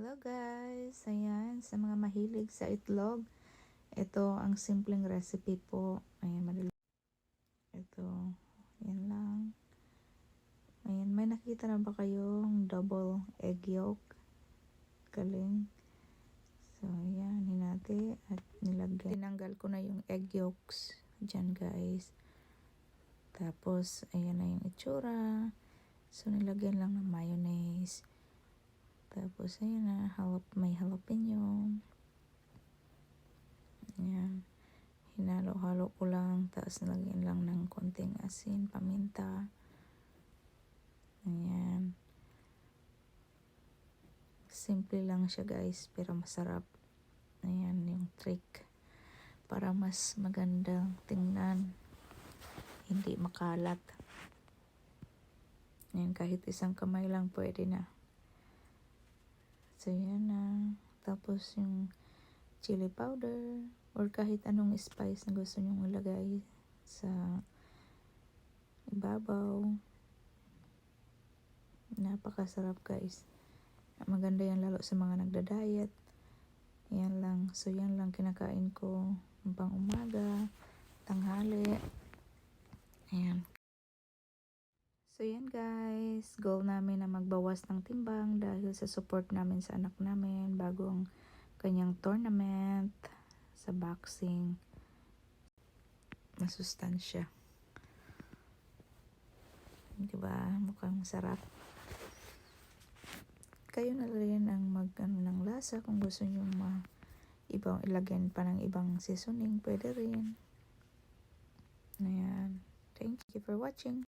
Hello guys! Ayan, sa mga mahilig sa itlog, ito ang simpleng recipe po. Ayan, madali. Ito, yan lang. Ayan, may nakita na ba kayong double egg yolk? Galing. So, ayan, hinati at nilagyan. Tinanggal ko na yung egg yolks. Diyan guys. Tapos, ayan na yung itsura. So, nilagyan lang ng mayonnaise. Tapos, ayan na, may jalapeno. Ayan. Hinalo-halo ko lang. Tapos, nilagyan lang ng konting asin, paminta. Ayan. Simple lang siya guys, pero masarap. Ayan yung trick. Para mas magandang tingnan. Hindi makalat. Ayan, kahit isang kamay lang pwede na. So, yan na. Tapos, yung chili powder or kahit anong spice na gusto nyong ilagay sa ibabaw. Napakasarap guys. Maganda yan lalo sa mga nagda-diet. Yan lang. So, yan lang kinakain ko pang umaga, tanghali. Ayan. So, yan guys. Goal namin na magbawas ng timbang dahil sa support namin sa anak namin bago ang kanyang tournament sa boxing. Masustansya. Diba? Mukhang sarap. Kayo na rin ang ng lasa kung gusto nyo ibang ilagyan pa ng ibang seasoning. Pwede rin. Ayan. Thank you for watching.